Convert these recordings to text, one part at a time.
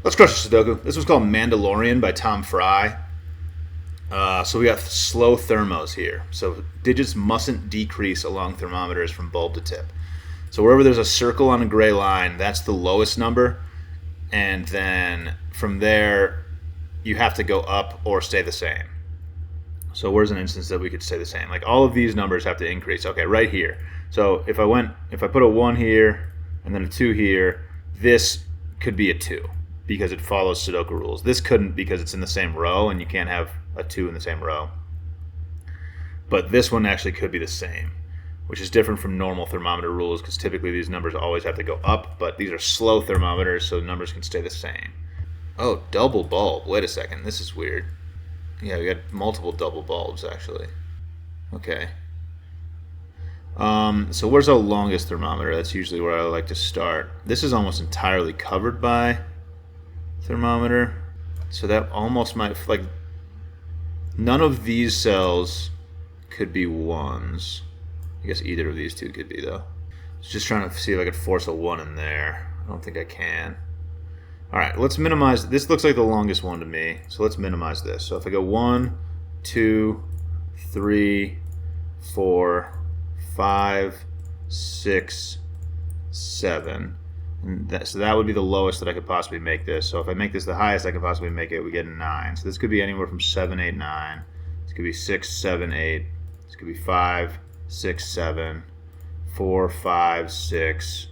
Let's crush the Sudoku. This was called Mandalorian by Tom Fry. So we got slow thermos here. So digits mustn't decrease along thermometers from bulb to tip. So wherever there's a circle on a gray line, that's the lowest number. And then from there, you have to go up or stay the same. So where's an instance that we could stay the same? Like all of these numbers have to increase. Okay, right here. So if I put a 1 here and then a 2 here, this could be a 2 because it follows Sudoku rules. This couldn't because it's in the same row and you can't have a 2 in the same row. But this one actually could be the same, which is different from normal thermometer rules because typically these numbers always have to go up, but these are slow thermometers, so numbers can stay the same. Oh, double bulb. Wait a second. This is weird. Yeah, we got multiple double bulbs, actually. Okay. So where's our longest thermometer? That's usually where I like to start. This is almost entirely covered by thermometer. So that almost might, like, none of these cells could be 1s. I guess either of these two could be, though. Just trying to see if I could force a 1 in there. I don't think I can. Alright, let's minimize. This looks like the longest one to me, so let's minimize this. So if I go 1, 2, 3, 4, 5, 6, 7. So that would be the lowest that I could possibly make this. So if I make this the highest I could possibly make it, we get a 9. So this could be anywhere from 7, 8, 9. This could be 6, 7, 8. This could be 5, 6, 7, 4, 5, 6,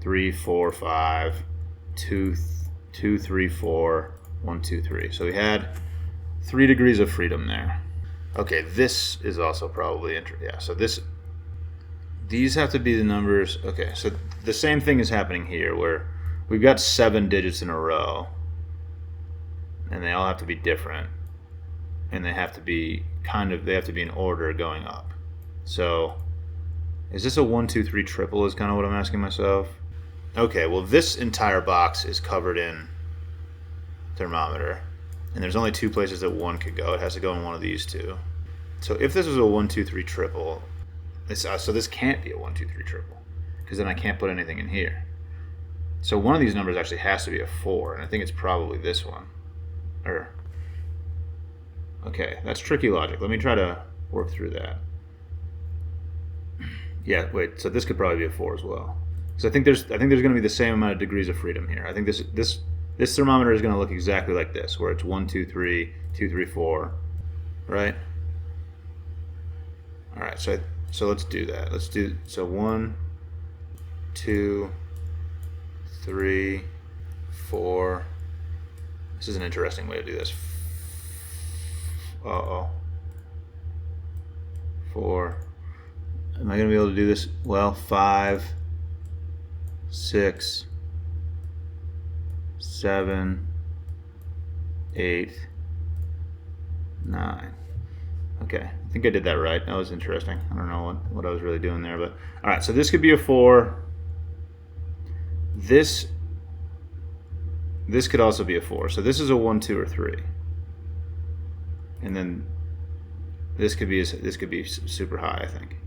3, 4, 5, 2, 3, 4, 1, 2, 3. So we had 3 degrees of freedom there. Okay, this is also probably interesting. Yeah, so these have to be the numbers. Okay, so the same thing is happening here where we've got 7 digits in a row and they all have to be different and they have to be in order going up. So is this a 1, 2, 3 triple is kind of what I'm asking myself. Okay, well this entire box is covered in thermometer and there's only 2 places that 1 could go. It has to go in one of these two. So if this was a 1, 2, 3 triple, so this can't be a 1, 2, 3 triple because then I can't put anything in here. So one of these numbers actually has to be a 4 and I think it's probably this one. Okay, that's tricky logic. Let me try to work through that. Yeah, wait, so this could probably be a 4 as well. So I think there's going to be the same amount of degrees of freedom here. I think this thermometer is going to look exactly like this, where it's 1, 2, 3, 2, 3, 4, right? All right, so let's do that. So 1, 2, 3, 4. This is an interesting way to do this. 4. Am I going to be able to do this? Well, 5, 6, 7, 8, 9. Okay, I think I did that right. That was interesting. I don't know what I was really doing there, but all right. So this could be a 4. This could also be a 4. So this is a 1, 2, or 3, and then this could be super high, I think.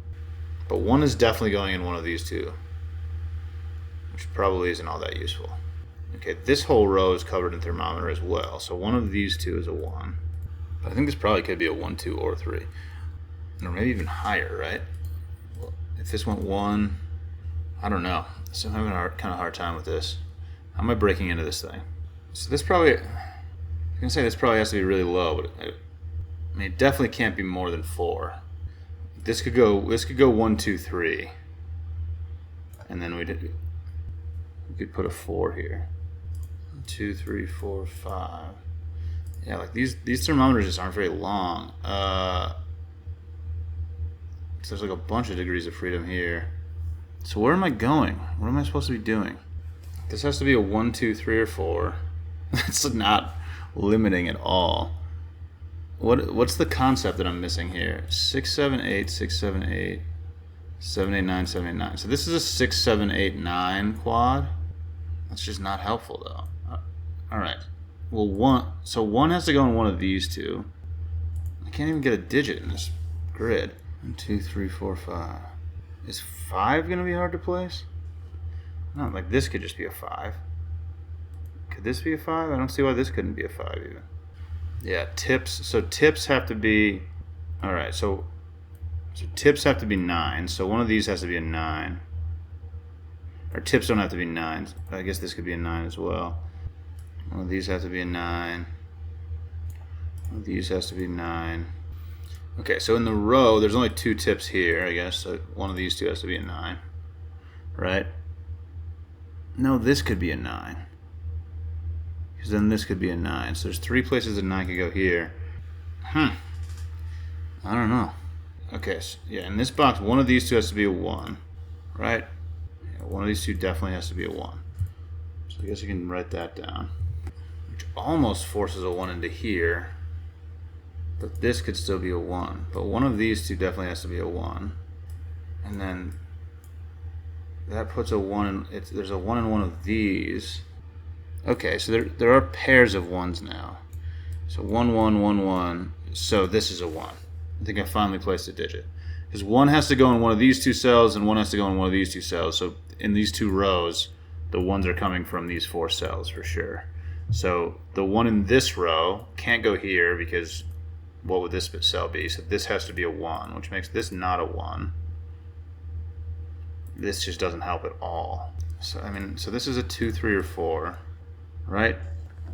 But 1 is definitely going in one of these two, which probably isn't all that useful. Okay, this whole row is covered in thermometer as well, so one of these two is a 1. But I think this probably could be a 1, 2, or 3. Or maybe even higher, right? Well, if this went 1, I don't know. So I'm having a kind of hard time with this. How am I breaking into this thing? So this probably, I'm going to say this probably has to be really low, but I mean, it definitely can't be more than 4. This could go 1, 2, 3. And then we could put a 4 here. 1, 2, 3, 4, 5. Yeah, like these thermometers just aren't very long. So there's like a bunch of degrees of freedom here. So where am I going? What am I supposed to be doing? This has to be a 1, 2, 3, or 4. That's not limiting at all. What's the concept that I'm missing here? 6, 7, 8, 6, 7, 8, 7, 8, 9, 7, 8, 9. So this is a 6, 7, 8, 9 quad. That's just not helpful though. All right. Well, 1 has to go in one of these two. I can't even get a digit in this grid. 1, 2, 3, 4, 5. Is 5 going to be hard to place? No, like this could just be a 5. Could this be a 5? I don't see why this couldn't be a 5 even. Yeah, tips. So tips have to be... Alright, so tips have to be 9. So one of these has to be a 9. Or tips don't have to be 9. I guess this could be a 9 as well. One of these has to be a 9. One of these has to be 9. Okay, so in the row, there's only 2 tips here, I guess. So one of these two has to be a 9. Right? No, this could be a 9. Because then this could be a 9. So there's 3 places a 9 could go here. I don't know. Okay, so yeah, in this box, one of these two has to be a 1. Right? Yeah, one of these two definitely has to be a 1. So I guess you can write that down. Which almost forces a 1 into here. But this could still be a 1. But one of these two definitely has to be a 1. And then that puts a 1 in, there's a 1 in one of these. Okay, so there are pairs of 1s now. So 1, 1, 1, 1. So this is a 1. I think I finally placed a digit. Because 1 has to go in one of these 2 cells and 1 has to go in one of these 2 cells. So in these 2 rows, the 1s are coming from these 4 cells for sure. So the 1 in this row can't go here because what would this cell be? So this has to be a 1, which makes this not a 1. This just doesn't help at all. So I mean, so this is a 2, 3, or 4, right? I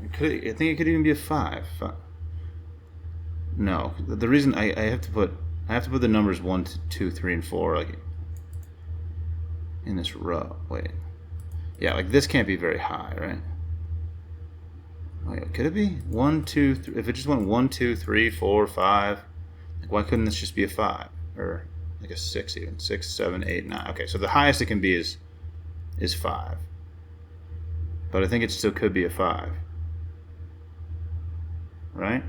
think it could even be a 5. No, the reason I have to put the numbers 1, 2, 3, and 4 like in this row. Wait, yeah, like this can't be very high, right? Wait, could it be 1, 2, 3? If it just went 1, 2, 3, 4, 5, like why couldn't this just be a 5 or like a 6 even? 6, 7, 8, 9. Okay, so the highest it can be is 5, but I think it still could be a 5, right?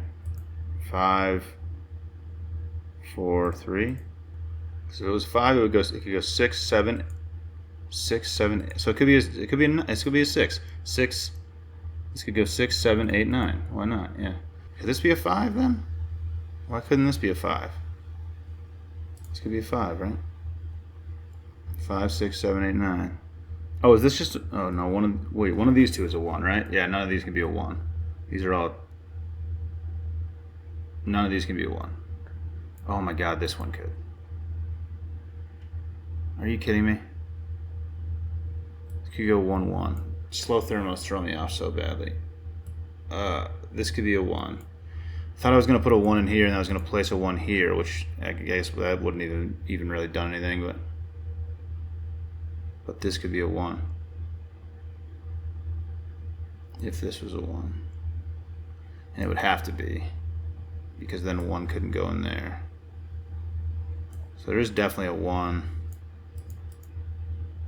5, 4, 3. So if it was 5, it could go 6, 7, 6, 7. So it could be a 6. 6. This could go 6, 7, 8, 9. Why not? Yeah. Could this be a 5 then? Why couldn't this be a 5? This could be a 5, right? 5, 6, 7, 8, 9. Oh, is this just? Oh no. One of these two is a 1, right? Yeah. None of these can be a 1. These are all. None of these can be a 1. Oh my God, this one could. Are you kidding me? This could go 1, 1. Slow thermos throw me off so badly. This could be a 1. I thought I was going to put a 1 in here and I was going to place a 1 here, which I guess that wouldn't even really done anything, but this could be a 1. If this was a 1. And it would have to be, because then 1 couldn't go in there. So there is definitely a 1.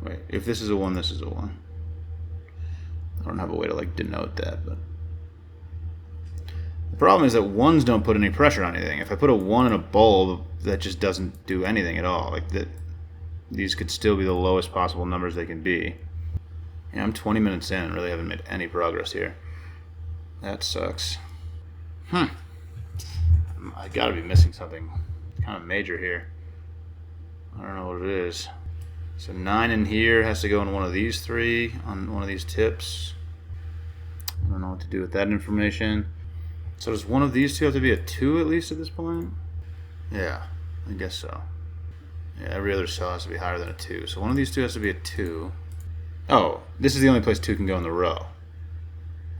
Wait, if this is a 1, this is a 1. I don't have a way to like denote that, but the problem is that 1s don't put any pressure on anything. If I put a 1 in a bulb, that just doesn't do anything at all. Like that, these could still be the lowest possible numbers they can be. Yeah, I'm 20 minutes in and really haven't made any progress here. That sucks. I gotta be missing something kind of major here. I don't know what it is. So 9 in here has to go in one of these 3 on one of these tips. I don't know what to do with that information. So does one of these two have to be a 2 at least at this point? Yeah, I guess so. Yeah, every other cell has to be higher than a 2. So one of these two has to be a 2. Oh, this is the only place 2 can go in the row.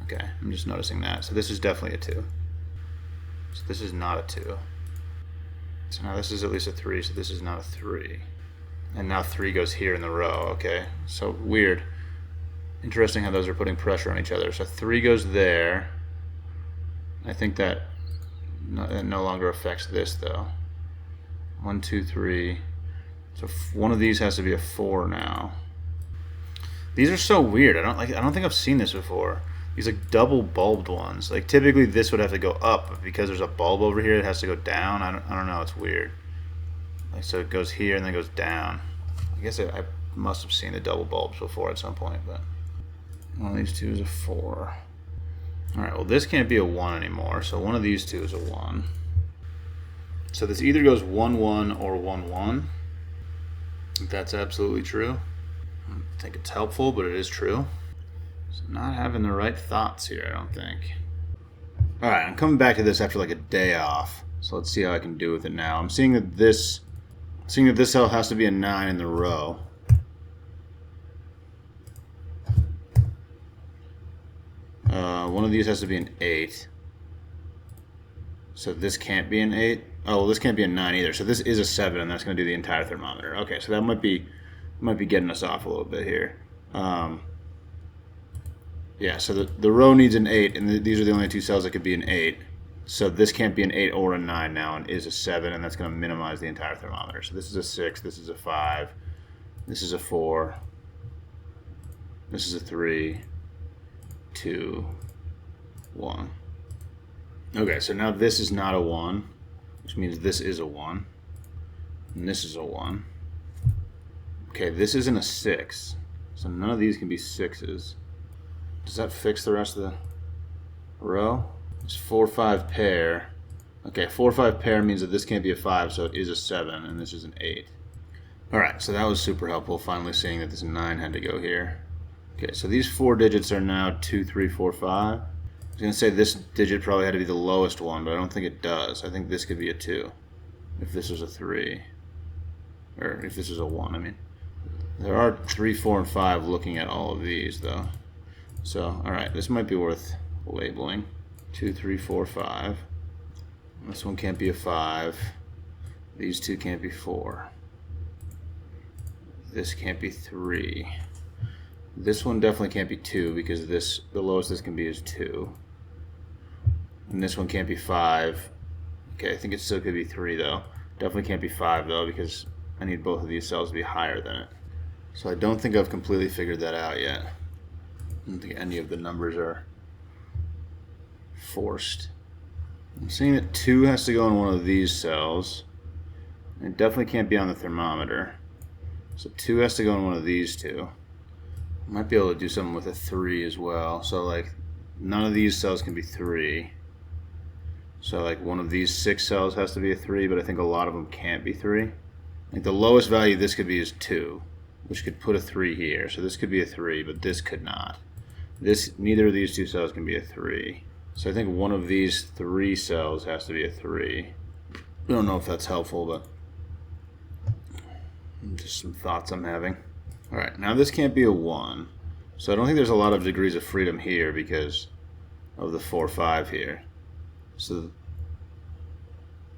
Okay, I'm just noticing that. So this is definitely a 2. So this is not a 2. So now this is at least a 3, so this is not a 3. And now 3 goes here in the row, okay? So weird. Interesting how those are putting pressure on each other. So 3 goes there. I think that no longer affects this though. 1, 2, 3. So one of these has to be a 4 now. These are so weird. I don't think I've seen this before. These like double bulbed ones. Like typically this would have to go up, but because there's a bulb over here, it has to go down. I don't know. It's weird. Like so, it goes here and then goes down. I guess I must have seen the double bulbs before at some point, but one of these two is a 4. All right. Well, this can't be a 1 anymore. So one of these two is a 1. So this either goes 1, 1 or 1, 1. If that's absolutely true. I don't think it's helpful, but it is true. So not having the right thoughts here, I don't think. Alright, I'm coming back to this after like a day off. So let's see how I can do with it now. I'm seeing that this cell has to be a 9 in the row. One of these has to be an 8. So this can't be an 8. Oh, well, this can't be a 9 either. So this is a 7, and that's going to do the entire thermometer. Okay, so that might be getting us off a little bit here. Yeah, so the row needs an 8, and these are the only two cells that could be an 8. So this can't be an 8 or a 9 now, and is a 7, and that's going to minimize the entire thermometer. So this is a 6, this is a 5, this is a 4, this is a 3, 2, 1. Okay, so now this is not a 1, which means this is a 1, and this is a 1. Okay, this isn't a 6, so none of these can be 6s. Does that fix the rest of the row? It's 4, 5 pair. Okay, 4, 5 pair means that this can't be a 5, so it is a 7, and this is an 8. Alright, so that was super helpful, finally seeing that this 9 had to go here. Okay, so these 4 digits are now 2, 3, 4, 5. I was going to say this digit probably had to be the lowest one, but I don't think it does. I think this could be a 2. If this was a 3. Or if this is a 1, I mean. There are 3, 4, and 5 looking at all of these, though. So, alright, this might be worth labeling. 2, 3, 4, 5. This one can't be a 5. These two can't be 4. This can't be 3. This one definitely can't be 2 because the lowest this can be is 2. And this one can't be 5. Okay, I think it still could be 3 though. Definitely can't be 5 though because I need both of these cells to be higher than it. So I don't think I've completely figured that out yet. I don't think any of the numbers are forced. I'm seeing that 2 has to go in one of these cells. It definitely can't be on the thermometer. So 2 has to go in one of these two. I might be able to do something with a 3 as well. So like none of these cells can be 3. So like one of these 6 cells has to be a 3, but I think a lot of them can't be 3. Like the lowest value this could be is 2, which could put a 3 here. So this could be a 3, but this could not. Neither of these two cells can be a 3. So I think one of these 3 cells has to be a 3. I don't know if that's helpful, but just some thoughts I'm having. Alright, now this can't be a 1. So I don't think there's a lot of degrees of freedom here because of the 4, 5 here. So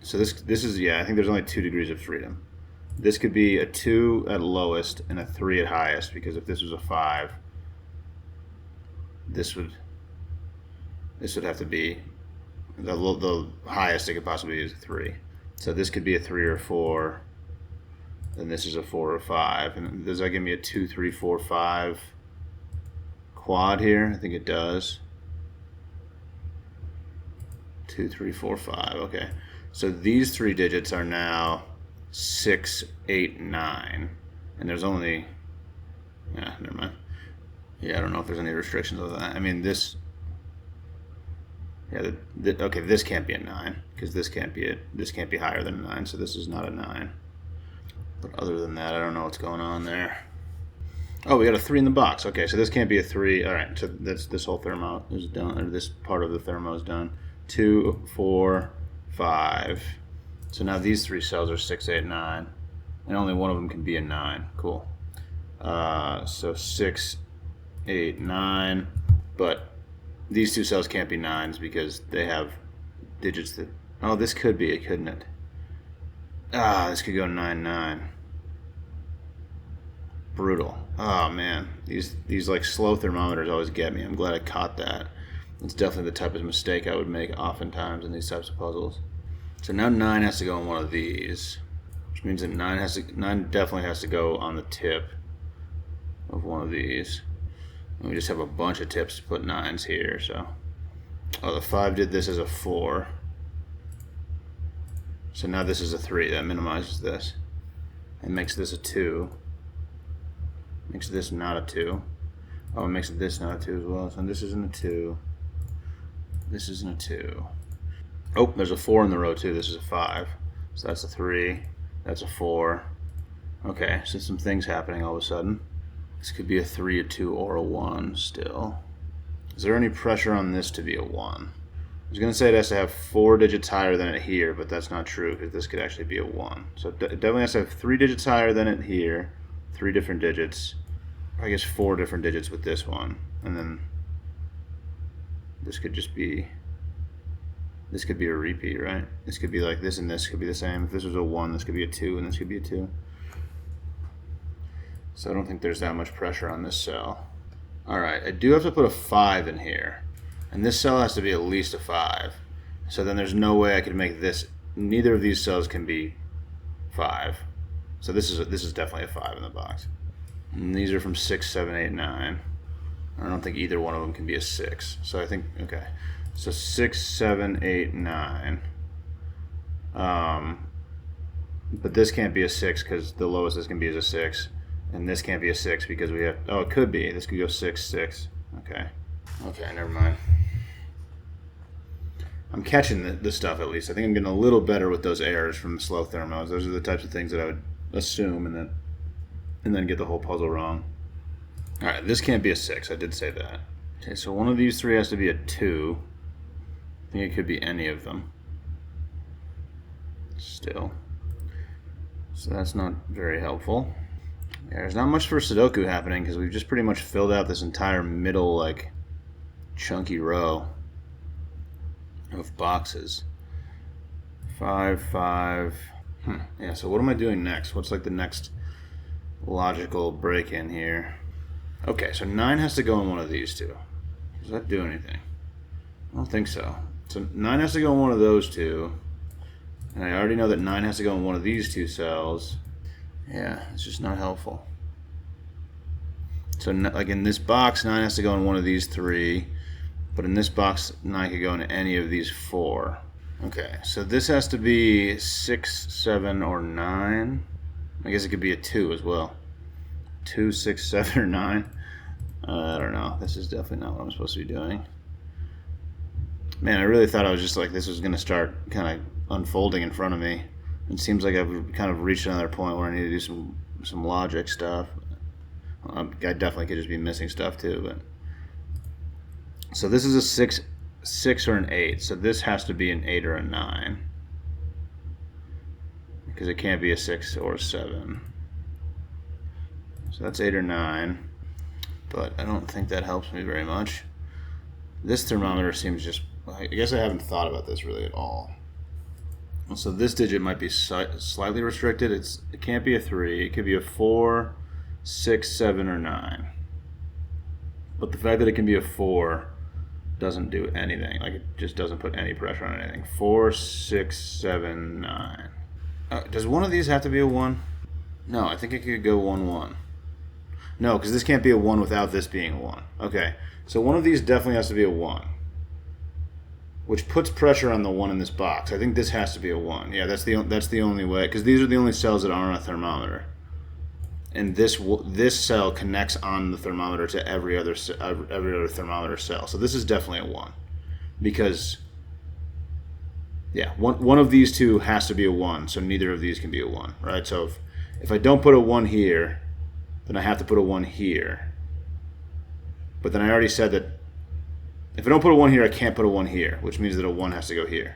this is, yeah, I think there's only 2 degrees of freedom. This could be a 2 at lowest and a 3 at highest, because if this was a 5, this would have to be the highest it could possibly be is a 3. So this could be a 3 or a 4, then this is a 4 or 5. And does that give me a 2, 3, 4, 5 quad here? I think it does. 2, 3, 4, 5. Okay. So these 3 digits are now 6, 8, 9. And there's only, yeah, never mind. Yeah, I don't know if there's any restrictions on that. I mean, this, yeah, okay, this can't be a 9 because this can't be higher than a 9, so this is not a 9. But other than that, I don't know what's going on there. Oh, we got a 3 in the box. Okay, so this can't be a 3. All right, so this whole thermo is done, or this part of the thermo is done. 2, 4, 5. So now these 3 cells are 6, 8, 9, and only one of them can be a 9. Cool. So 6, 8, 9, but these 2 cells can't be 9s because they have digits that, oh, this could be it, couldn't it? Ah, this could go 9, 9. Brutal. Oh man, these like slow thermometers always get me. I'm glad I caught that. It's definitely the type of mistake I would make oftentimes in these types of puzzles. So now 9 has to go in one of these, which means that 9 definitely has to go on the tip of one of these. And we just have a bunch of tips to put 9s here. So, oh, the 5 did this as a 4. So now this is a 3. That minimizes this and makes this a 2. Makes this not a 2. Oh, it makes this not a 2 as well. So this isn't a 2. This isn't a 2. Oh, there's a 4 in the row too. This is a 5. So that's a 3. That's a 4. Okay, so some things happening all of a sudden. This could be a 3, a 2, or a 1 still. Is there any pressure on this to be a 1? I was going to say it has to have 4 digits higher than it here, but that's not true because this could actually be a 1. So it definitely has to have 3 digits higher than it here, 3 different digits. I guess 4 different digits with this one. And then this could just be, this could be a repeat, right? This could be like this and this could be the same. If this was a 1, this could be a 2 and this could be a 2. So I don't think there's that much pressure on this cell. Alright, I do have to put a 5 in here. And this cell has to be at least a 5. So then there's no way I could make this, neither of these cells can be 5. So this is definitely a 5 in the box. And these are from 6, 7, 8, 9. I don't think either one of them can be a 6. So I think, okay. So 6, 7, 8, 9. But this can't be a 6 because the lowest this can be is a 6. And this can't be a 6 because we have, oh, it could be. This could go 6, 6. Okay. Okay, never mind. I'm catching this stuff at least. I think I'm getting a little better with those errors from the slow thermos. Those are the types of things that I would assume and then get the whole puzzle wrong. All right, this can't be a 6. I did say that. Okay, so one of these 3 has to be a 2. I think it could be any of them. Still. So that's not very helpful. Yeah, there's not much for Sudoku happening because we've just pretty much filled out this entire middle, like, chunky row of boxes. 5, 5. Yeah, so what am I doing next? What's like the next logical break-in here? Okay, so 9 has to go in one of these two. Does that do anything? I don't think so. So 9 has to go in one of those two. And I already know that 9 has to go in one of these 2 cells. Yeah, it's just not helpful. So like in this box, 9 has to go in one of these 3. But in this box, 9 could go in any of these 4. Okay, so this has to be 6, 7, or 9. I guess it could be a 2 as well. 2, 6, 7, or 9. I don't know. This is definitely not what I'm supposed to be doing. Man, I really thought I was just like, this was going to start kind of unfolding in front of me. It seems like I've kind of reached another point where I need to do some logic stuff. I definitely could just be missing stuff too, but... So this is a 6 or an 8. So this has to be an 8 or a 9. Because it can't be a 6 or a 7. So that's 8 or 9. But I don't think that helps me very much. This thermometer seems just... I guess I haven't thought about this really at all. So this digit might be slightly restricted. It can't be a 3. It could be a 4, 6, 7, or 9. But the fact that it can be a 4... doesn't do anything. Like, it just doesn't put any pressure on anything. 4, 6, 7, 9. Does one of these have to be a 1? No, I think it could go 1, 1. No, because this can't be a 1 without this being a 1. Okay, so one of these definitely has to be a 1. Which puts pressure on the 1 in this box. I think this has to be a 1. Yeah, that's the only way, because these are the only cells that aren't a thermometer. And this cell connects on the thermometer to every other thermometer cell. So this is definitely a 1, because yeah, one of these 2 has to be a 1. So neither of these can be a 1, right? So if I don't put a 1 here, then I have to put a 1 here. But then I already said that if I don't put a 1 here, I can't put a 1 here, which means that a 1 has to go here,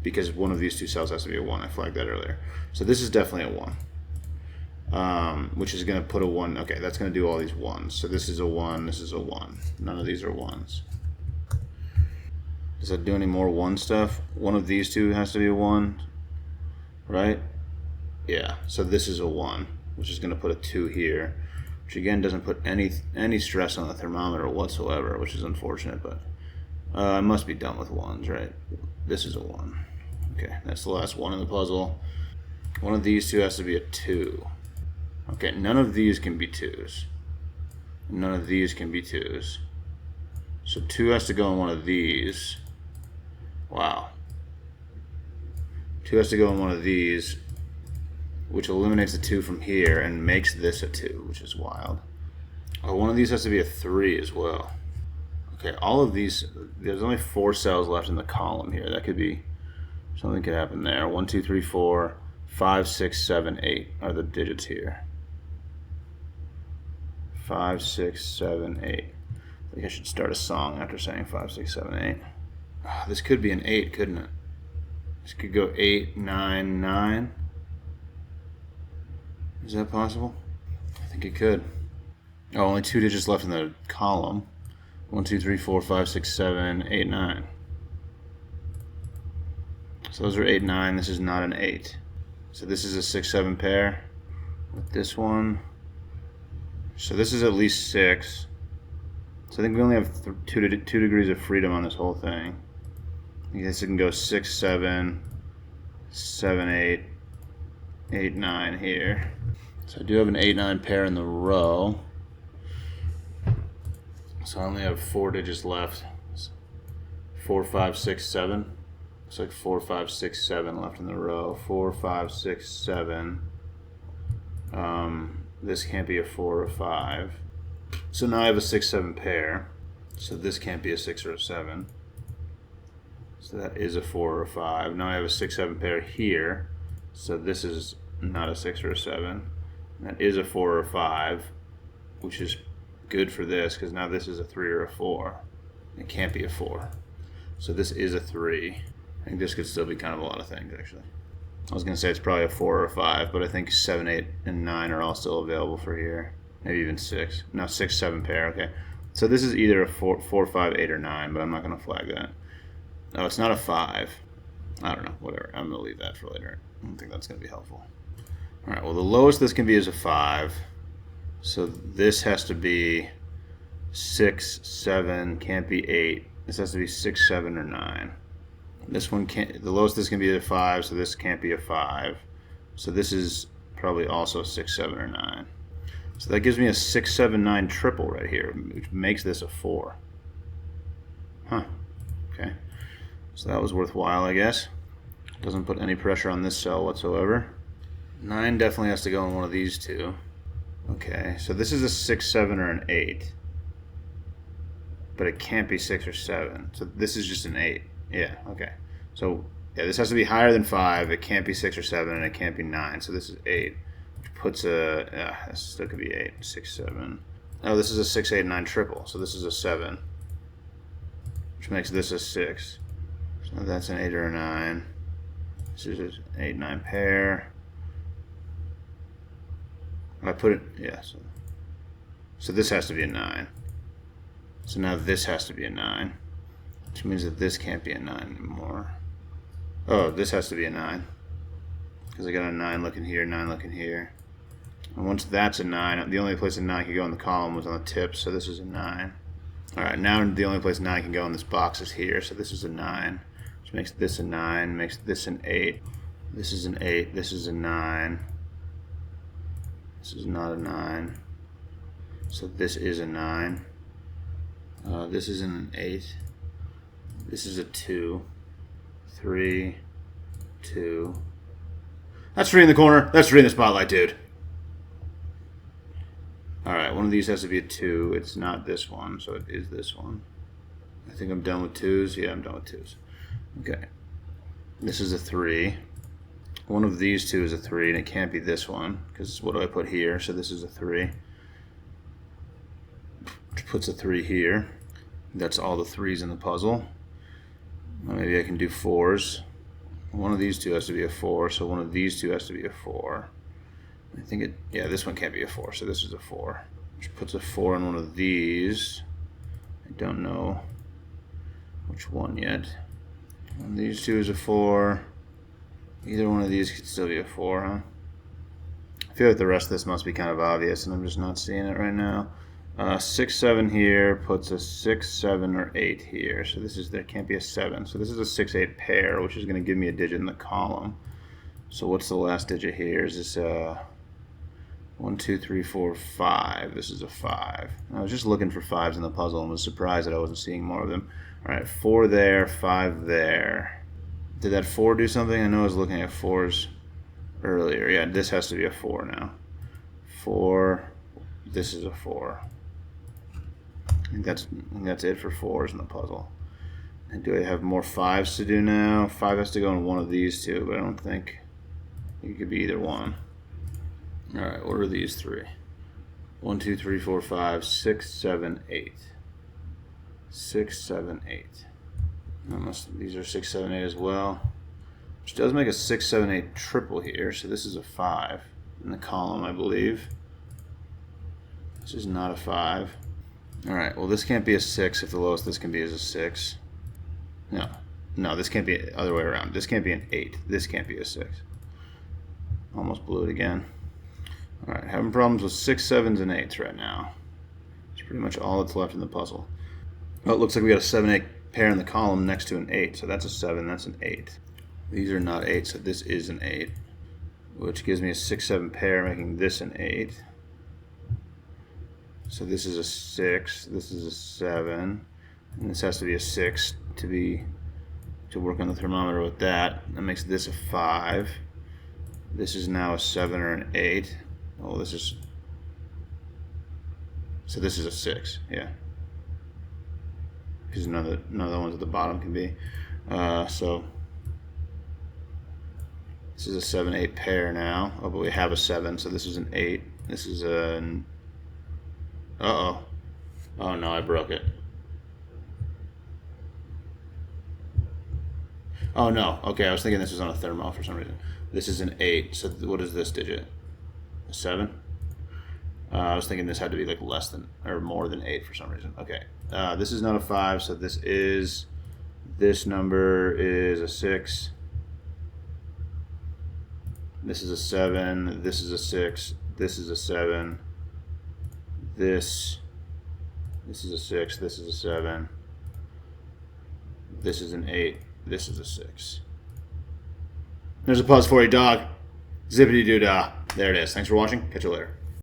because one of these 2 cells has to be a 1. I flagged that earlier. So this is definitely a 1. Which is going to put a 1. Okay, that's going to do all these 1s. So this is a 1, this is a 1. None of these are 1s. Does that do any more 1 stuff? One of these 2 has to be a 1, right? Yeah, so this is a 1, which is going to put a 2 here, which again doesn't put any stress on the thermometer whatsoever, which is unfortunate, but I must be done with 1s, right? This is a 1. Okay, that's the last 1 in the puzzle. One of these 2 has to be a 2. Okay, none of these can be 2s. None of these can be 2s. So 2 has to go in one of these. Wow. 2 has to go in one of these, which eliminates the 2 from here and makes this a 2, which is wild. Oh, one of these has to be a 3 as well. Okay, all of these, there's only 4 cells left in the column here. That could be, something could happen there. 1, 2, 3, 4, 5, 6, 7, 8 are the digits here. 5, 6, 7, 8. I think I should start a song after saying 5, 6, 7, 8. This could be an 8, couldn't it? This could go 8, 9, 9. Is that possible? I think it could. Oh, only 2 digits left in the column. 1, 2, 3, 4, 5, 6, 7, 8, 9. So those are 8, 9. This is not an 8. So this is a 6, 7 pair with this one. So this is at least 6. So I think we only have 2 degrees of freedom on this whole thing. I guess it can go 6, 7, 7, 8, 8, 9 here. So I do have an 8, 9 pair in the row. So I only have 4 digits left. 4, 5, 6, 7. Looks like 4, 5, 6, 7 left in the row. 4, 5, 6, 7. This can't be a 4 or a 5. So now I have a 6, 7 pair. So this can't be a 6 or a 7. So that is a 4 or a 5. Now I have a 6, 7 pair here. So this is not a 6 or a 7. That is a 4 or a 5, which is good for this because now this is a 3 or a 4. It can't be a 4. So this is a 3. I think this could still be kind of a lot of things, actually. I was going to say it's probably a 4 or a 5, but I think 7, 8, and 9 are all still available for here. Maybe even 6. No, 6, 7 pair, okay. So this is either a 4, 5, 8, or 9, but I'm not going to flag that. No, it's not a 5. I don't know, whatever. I'm going to leave that for later. I don't think that's going to be helpful. All right, well, the lowest this can be is a 5. So this has to be 6, 7, can't be 8. This has to be 6, 7, or 9. This one can't, the lowest this can be is a 5, so this can't be a 5. So this is probably also 6, 7, or 9. So that gives me a 6, 7, 9 triple right here, which makes this a 4. Huh, okay. So that was worthwhile, I guess. Doesn't put any pressure on this cell whatsoever. 9 definitely has to go in one of these two. Okay, so this is a 6, 7, or an 8. But it can't be 6 or 7. So this is just an 8. Yeah, okay. So yeah, this has to be higher than 5. It can't be 6 or 7, and it can't be 9. So this is 8. Which puts a, this still could be 8, 6, 7. Oh, this is a 6, 8, 9 triple. So this is a 7. Which makes this a 6. So that's an 8 or a 9. This is an 8, 9 pair. I put it, yeah. So this has to be a 9. So now this has to be a 9. Which means that this can't be a 9 anymore. Oh, this has to be a 9. Because I got a 9 looking here, 9 looking here. And once that's a 9, the only place a 9 could go in the column was on the tip, so this is a 9. Alright, now the only place 9 can go in this box is here, so this is a 9. Which makes this a 9, makes this an 8. This is an 8, this is a 9. This is not a 9. So this is a 9. This is an 8. This is a 2. 3. 2. That's 3 in the corner. That's 3 in the spotlight, dude. Alright, one of these has to be a 2. It's not this one, so it is this one. I think I'm done with 2s. Yeah, I'm done with 2s. Okay. This is a 3. One of these two is a 3, and it can't be this one, because what do I put here? So this is a 3. Which puts a 3 here. That's all the 3s in the puzzle. Well, maybe I can do 4s. One of these two has to be a 4, so one of these two has to be a 4. I think it, yeah, this one can't be a 4, so this is a 4. Which puts a 4 in one of these. I don't know which one yet. One of these two is a 4. Either one of these could still be a 4, huh? I feel like the rest of this must be kind of obvious, and I'm just not seeing it right now. 6, 7 here puts a 6, 7, or 8 here. So this is, there can't be a 7. So this is a 6, 8 pair, which is going to give me a digit in the column. So what's the last digit here? Is this 1, 2, 3, 4, 5? This is a 5. I was just looking for 5s in the puzzle and was surprised that I wasn't seeing more of them. All right, 4 there, 5 there. Did that 4 do something? I know I was looking at 4s earlier. Yeah, this has to be a 4 now. 4. This is a 4. I think that's it for 4s in the puzzle. And do I have more 5s to do now? 5 has to go in one of these two, but I don't think it could be either one. All right, what are these 3? 1, 2, 3, 4, 5, 6, 7, 8. 6, 7, 8. These are 6, 7, 8 as well. Which does make a 6, 7, 8 triple here. So this is a 5 in the column, I believe. This is not a 5. Alright, well this can't be a 6 if the lowest this can be is a 6. No, this can't be the other way around. This can't be an 8. This can't be a 6. Almost blew it again. Alright, having problems with 6, 7s, and 8s right now. It's pretty much all that's left in the puzzle. Oh, it looks like we got a 7, 8 pair in the column next to an 8. So that's a 7, that's an 8. These are not 8, so this is an 8. Which gives me a 6, 7 pair, making this an 8. So this is a 6, this is a 7, and this has to be a 6 to work on the thermometer with that. That makes this a 5. This is now a 7 or an 8. Oh, this is... So this is a 6, yeah. Because none of the ones at the bottom can be. So this is a 7, 8 pair now. Oh, but we have a 7, so this is an 8. This is an... Uh-oh. Oh, no, I broke it. Oh, no. Okay, I was thinking this was on a thermo for some reason. This is an 8, so what is this digit? A 7? I was thinking this had to be like less than or more than 8 for some reason. Okay, this is not a 5, so this number is a 6. This is a 7. This is a 6. This is a 7. This is a 6. This is a 7. This is an 8. This is a 6. There's a pause for you, dog. Zippity doo dah. There it is. Thanks for watching. Catch you later.